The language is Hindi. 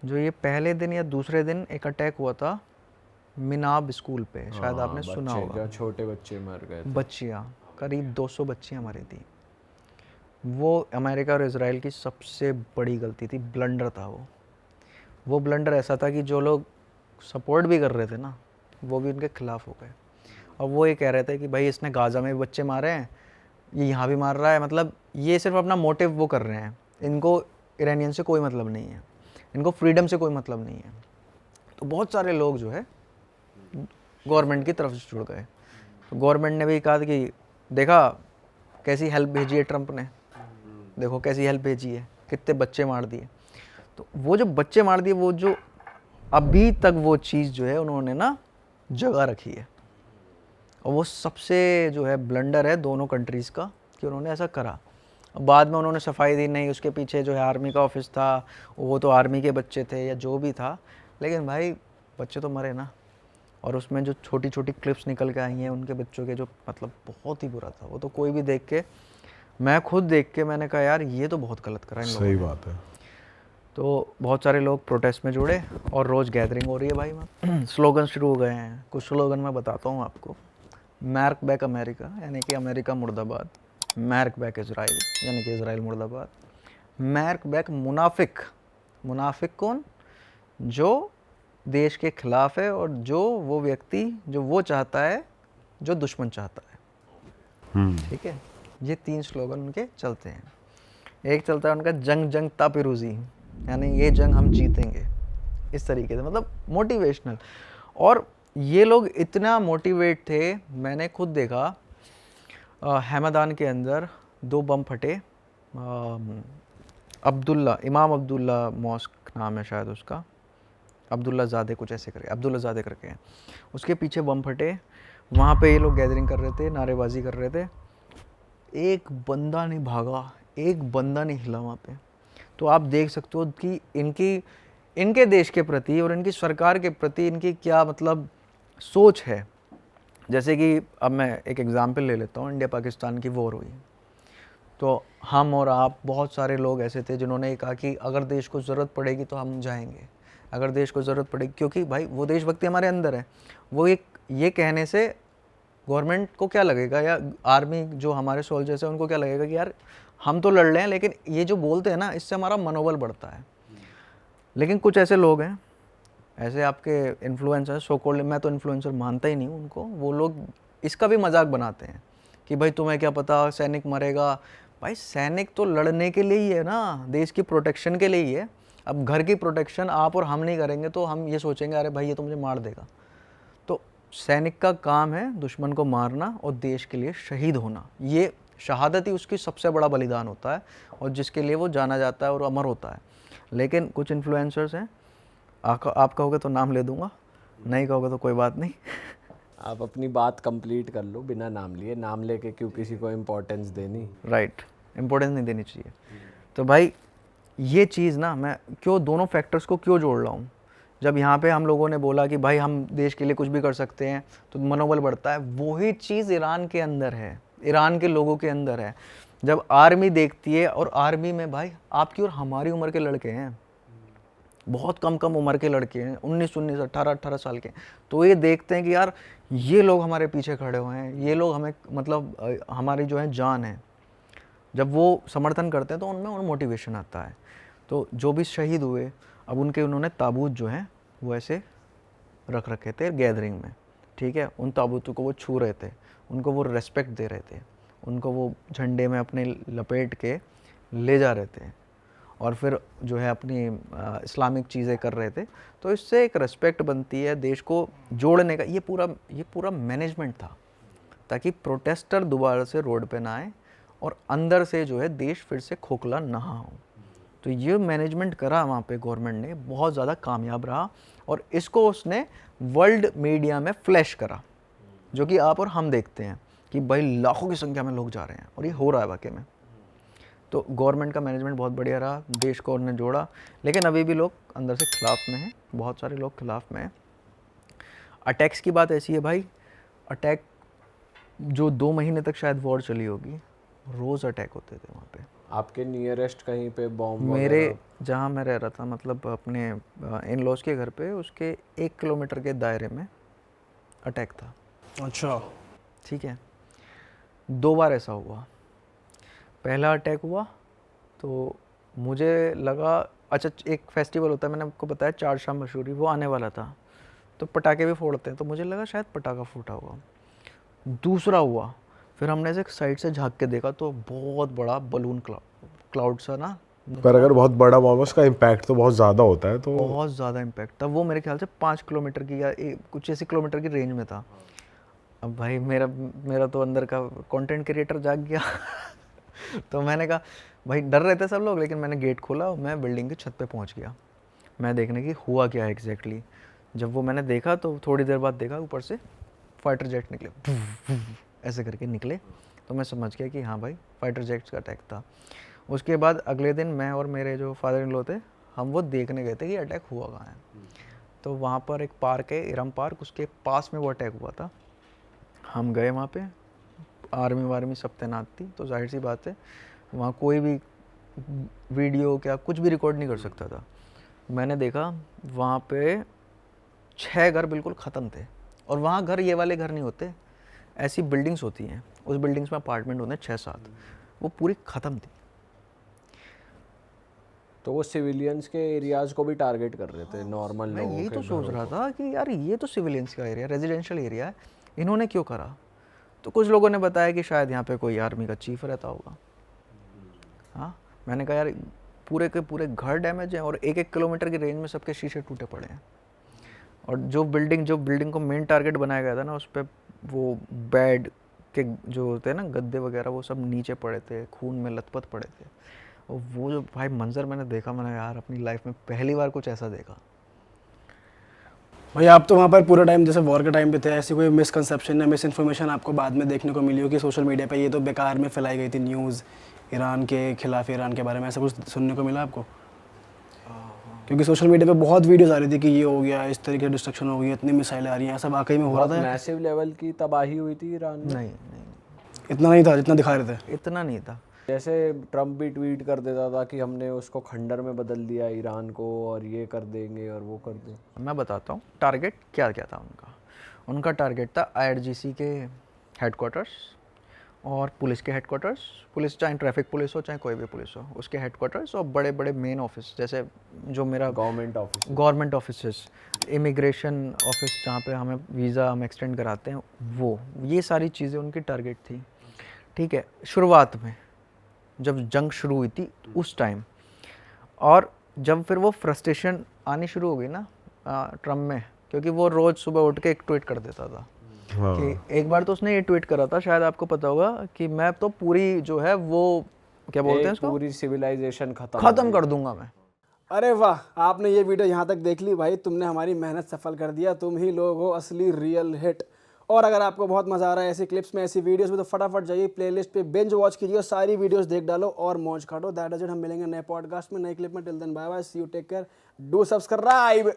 जो ये पहले दिन या दूसरे दिन एक अटैक हुआ था मिनाब स्कूल पे, शायद हाँ, आपने सुना बच्चे होगा। जो छोटे बच्चे मर गए थे। बच्चियाँ, करीब 200 बच्चियाँ मरी थी। वो अमेरिका और इज़राइल की सबसे बड़ी गलती थी, ब्लंडर था वो ब्लंडर ऐसा था कि जो लोग सपोर्ट भी कर रहे थे ना, वो भी उनके खिलाफ हो गए। और वो ये कह रहे थे कि भाई इसने गाज़ा में भी बच्चे मारे हैं, ये यहाँ भी मार रहा है, मतलब ये सिर्फ अपना मोटिव वो कर रहे हैं। इनको ईरानियन से कोई मतलब नहीं है, इनको फ्रीडम से कोई मतलब नहीं है। तो बहुत सारे लोग जो है गवर्नमेंट की तरफ से जुड़ गए। तो गवर्नमेंट ने भी कहा कि देखा कैसी हेल्प भेजी है ट्रंप ने, देखो कैसी हेल्प भेजी है, कितने बच्चे मार दिए। तो वो जो बच्चे मार दिए, वो जो अभी तक वो चीज़ जो है उन्होंने ना जगह रखी है। और वो सबसे जो है ब्लंडर है दोनों कंट्रीज़ का कि उन्होंने ऐसा करा। अब बाद में उन्होंने सफाई दी, नहीं उसके पीछे जो है आर्मी का ऑफिस था, वो तो आर्मी के बच्चे थे या जो भी था, लेकिन भाई बच्चे तो मरे ना। और उसमें जो छोटी छोटी क्लिप्स निकल के आई हैं उनके बच्चों के, जो मतलब बहुत ही बुरा था वो। तो कोई भी देख के, मैं खुद देख के मैंने कहा यार ये तो बहुत गलत करा इन लोगों सही ने। बात है। तो बहुत सारे लोग प्रोटेस्ट में जुड़े और रोज़ गैदरिंग हो रही है भाई। मैं स्लोगन शुरू हो गए हैं, कुछ स्लोगन मैं बताता हूँ आपको। मैर्क बैक अमेरिका, यानी कि अमेरिका मुर्दाबाद। मैर्क बैक इज़राइल, यानी कि इज़राइल मुर्दाबाद। मैर्क बैक मुनाफिक। मुनाफिक कौन? जो देश के खिलाफ है और जो वो व्यक्ति जो वो चाहता है जो दुश्मन चाहता है। ठीक है, ये 3 स्लोगन उनके चलते हैं। एक चलता है उनका जंग जंग ता पिरूजी, यानी ये जंग हम जीतेंगे, इस तरीके से, मतलब मोटिवेशनल। और ये लोग इतना मोटिवेट थे, मैंने खुद देखा हैमदान के अंदर 2 बम फटे। अब्दुल्ला, इमाम अब्दुल्ला मॉस्क नाम है शायद उसका, अब्दुल्ला ज़ादे कुछ ऐसे करके, अब्दुल्ला ज़ादे करके हैं, उसके पीछे बम फटे। वहाँ पे ये लोग गैदरिंग कर रहे थे, नारेबाजी कर रहे थे। एक बंदा नहीं भागा, एक बंदा नहीं हिला वहाँ पे। तो आप देख सकते हो कि इनके देश के प्रति और इनकी सरकार के प्रति इनकी क्या मतलब सोच है। जैसे कि अब मैं एक एग्जांपल ले लेता हूँ, इंडिया पाकिस्तान की वॉर हुई, तो हम और आप बहुत सारे लोग ऐसे थे जिन्होंने कहा कि अगर देश को ज़रूरत पड़ेगी तो हम जाएंगे, अगर देश को ज़रूरत पड़ेगी, क्योंकि भाई वो देशभक्ति हमारे अंदर है। वो एक ये कहने से गवर्नमेंट को क्या लगेगा, या आर्मी जो हमारे सोल्जर्स हैं उनको क्या लगेगा कि यार हम तो लड़ रहे हैं, लेकिन ये जो बोलते हैं ना इससे हमारा मनोबल बढ़ता है। लेकिन कुछ ऐसे लोग हैं, ऐसे आपके इन्फ्लुएंसर, सो कॉल्ड, मैं तो इन्फ्लुएंसर मानता ही नहीं हूँ उनको, वो लोग इसका भी मजाक बनाते हैं कि भाई तुम्हें क्या पता सैनिक मरेगा। भाई सैनिक तो लड़ने के लिए ही है ना, देश की प्रोटेक्शन के लिए ही है। अब घर की प्रोटेक्शन आप और हम नहीं करेंगे तो हम ये सोचेंगे अरे भाई ये तो मुझे मार देगा। तो सैनिक का काम है दुश्मन को मारना और देश के लिए शहीद होना, ये शहादत ही उसकी सबसे बड़ा बलिदान होता है और जिसके लिए वो जाना जाता है और अमर होता है। लेकिन कुछ इन्फ्लुएंसर्स हैं, आप कहोगे तो नाम ले दूंगा, नहीं कहोगे तो कोई बात नहीं। आप अपनी बात कंप्लीट कर लो बिना नाम लिए, नाम लेके क्यों किसी को इम्पोर्टेंस देनी। राइट, इम्पोर्टेंस नहीं देनी चाहिए। तो भाई ये चीज़ ना, मैं क्यों दोनों फैक्टर्स को क्यों जोड़ रहा हूँ, जब यहाँ पे हम लोगों ने बोला कि भाई हम देश के लिए कुछ भी कर सकते हैं तो मनोबल बढ़ता है, वही चीज़ ईरान के अंदर है, ईरान के लोगों के अंदर है। जब आर्मी देखती है, और आर्मी में भाई आपकी और हमारी उम्र के लड़के हैं, बहुत कम कम उम्र के लड़के हैं, 19 18 18 साल के, तो ये देखते हैं कि यार ये लोग हमारे पीछे खड़े हुए हैं, ये लोग हमें मतलब हमारी जो है जान है। जब वो समर्थन करते हैं तो उनमें उन मोटिवेशन आता है। तो जो भी शहीद हुए, अब उनके उन्होंने ताबूत जो हैं वो ऐसे रख रखे थे गैदरिंग में, ठीक है, उन ताबूतों को वो छू रहे थे, उनको वो रेस्पेक्ट दे रहे थे, उनको वो झंडे में अपने लपेट के ले जा रहे थे, और फिर जो है अपनी इस्लामिक चीज़ें कर रहे थे। तो इससे एक रेस्पेक्ट बनती है, देश को जोड़ने का ये पूरा मैनेजमेंट था, ताकि प्रोटेस्टर दोबारा से रोड पे ना आए और अंदर से जो है देश फिर से खोखला ना हो। तो ये मैनेजमेंट करा वहाँ पे गवर्नमेंट ने, बहुत ज़्यादा कामयाब रहा, और इसको उसने वर्ल्ड मीडिया में फ्लैश करा, जो कि आप और हम देखते हैं कि भाई लाखों की संख्या में लोग जा रहे हैं और ये हो रहा है वाकई में। तो गवर्नमेंट का मैनेजमेंट बहुत बढ़िया रहा, देश को उन्होंने जोड़ा। लेकिन अभी भी लोग अंदर से खिलाफ में हैं, बहुत सारे लोग खिलाफ में हैं। अटैक्स की बात ऐसी है भाई, अटैक जो 2 महीने तक शायद वॉर चली होगी, रोज़ अटैक होते थे वहाँ पे। आपके नियरेस्ट कहीं पे बॉम्ब मेरे जहाँ मैं रह रहा था, मतलब अपने इन लॉज के घर पे, उसके 1 किलोमीटर के दायरे में अटैक था। अच्छा। ठीक है, 2 बार ऐसा हुआ। पहला अटैक हुआ तो मुझे लगा, अच्छा एक फेस्टिवल होता है, मैंने आपको बताया चारशाम मशहूरी, वो आने वाला था, तो पटाखे भी फोड़ते हैं, तो मुझे लगा शायद पटाखा फूटा होगा। दूसरा हुआ, फिर हमने ऐसे साइड से झांक के देखा तो बहुत बड़ा बलून क्लाउड सा ना, पर अगर बहुत बड़ा बॉम्ब है उसका इम्पैक्ट तो बहुत ज़्यादा होता है, तो बहुत ज़्यादा इम्पैक्ट था। वो मेरे ख्याल से 5 किलोमीटर की या कुछ ऐसी किलोमीटर की रेंज में था। अब भाई मेरा तो अंदर का कंटेंट क्रिएटर जाग गया तो मैंने कहा, भाई डर रहे थे सब लोग, लेकिन मैंने गेट खोला और मैं बिल्डिंग की छत पे पहुंच गया, मैं देखने की हुआ क्या है एग्जैक्टली। जब वो मैंने देखा तो थोड़ी देर बाद देखा ऊपर से फाइटर जेट निकले, ऐसे करके निकले, तो मैं समझ गया कि हाँ भाई फाइटर जेट्स का अटैक था। उसके बाद अगले दिन मैं और मेरे जो फादर इन लॉ थे, हम वो देखने गए थे कि अटैक हुआ कहाँ है। तो वहाँ पर एक पार्क है, इरम पार्क, उसके पास में वो अटैक हुआ था। हम गए वहाँ पे, आर्मी वार्मी सब तैनात थी, तो जाहिर सी बात है वहाँ कोई भी वीडियो क्या कुछ भी रिकॉर्ड नहीं कर सकता था। मैंने देखा वहाँ पे 6 घर बिल्कुल ख़त्म थे, और वहाँ घर ये वाले घर नहीं होते, ऐसी बिल्डिंग्स होती हैं, उस बिल्डिंग्स में अपार्टमेंट होते हैं 6-7, वो पूरी ख़त्म थी। तो वो सिविलियंस के एरियाज को भी टारगेट कर रहे थे, नॉर्मल मैं लोगों यही के तो सोच घरों रहा को। था कि यार ये तो सिविलियंस का एरिया, रेजिडेंशियल एरिया है, इन्होंने क्यों करा। तो कुछ लोगों ने बताया कि शायद यहाँ पे कोई आर्मी का चीफ रहता होगा। हाँ, मैंने कहा यार पूरे के पूरे घर डैमेज हैं, और 1-1 किलोमीटर की रेंज में सबके शीशे टूटे पड़े हैं, और जो बिल्डिंग को मेन टारगेट बनाया गया था ना, उस पर वो बेड के जो होते हैं ना गद्दे वगैरह, वो सब नीचे पड़े थे, खून में लथपथ पड़े थे। और वो जो भाई मंजर मैंने देखा, मैंने यार अपनी लाइफ में पहली बार कुछ ऐसा देखा। भाई आप तो वहाँ पर पूरा टाइम जैसे वॉर के टाइम पे थे, ऐसी कोई मिसकंसेप्शन या मिस इन्फॉर्मेशन आपको बाद में देखने को मिली हो कि सोशल मीडिया पे ये तो बेकार में फैलाई गई थी न्यूज़ ईरान के खिलाफ, ईरान के बारे में, ऐसा कुछ सुनने को मिला आपको? क्योंकि सोशल मीडिया पे बहुत वीडियोस आ रही थी कि ये हो गया, इस तरीके से डिस्ट्रक्शन हो गई, इतनी मिसाइलें आ रही हैं, ऐसा वाकई में हो रहा बहुत था? मैसिव लेवल की तबाही हुई थी ईरान में। नहीं नहीं, इतना नहीं था जितना दिखा रहे थे? इतना नहीं था। जैसे ट्रम्प भी ट्वीट कर देता था कि हमने उसको खंडर में बदल दिया ईरान को, और ये कर देंगे और वो कर देंगे। मैं बताता हूँ टारगेट क्या क्या था उनका टारगेट था IRGC के हेडक्वार्टर्स और पुलिस के हेडक्वार्टर्स, पुलिस चाहे ट्रैफिक पुलिस हो चाहे कोई भी पुलिस हो, उसके हेडक्वार्टर्स और बड़े बड़े मेन ऑफिस, जैसे जो मेरा गवर्नमेंट ऑफिस, इमिग्रेशन ऑफिस जहाँ पे हमें वीज़ा हम एक्सटेंड कराते हैं, वो ये सारी चीज़ें उनकी टारगेट थी। ठीक है, शुरुआत में जब जंग शुरू हुई थी उस टाइम, और जब फिर वो फ्रस्ट्रेशन आनी शुरू हो गई ना ट्रम्प में, क्योंकि वो रोज़ सुबह उठ के एक ट्वीट कर देता था। हाँ। कि एक बार तो उसने ये ट्वीट करा था, शायद आपको पता होगा, कि मैं तो पूरी जो है वो क्या बोलते हैं उसको, पूरी सिविलाइजेशन खत्म कर दूंगा मैं। अरे वाह, आपने ये वीडियो यहाँ तक देख ली भाई, तुमने हमारी मेहनत सफल कर दिया, तुम ही लोग हो असली रियल हिट। और अगर आपको बहुत मज़ा आ रहा है ऐसी क्लिप्स में, ऐसी वीडियोस में, तो फटाफट जाइए प्लेलिस्ट पे बिंज वॉच कीजिए और सारी वीडियोस देख डालो और मौज काटो। दैट इज इट, हम मिलेंगे नए पॉडकास्ट में, नए क्लिप में। Till then bye bye, see you, take care, do subscribe.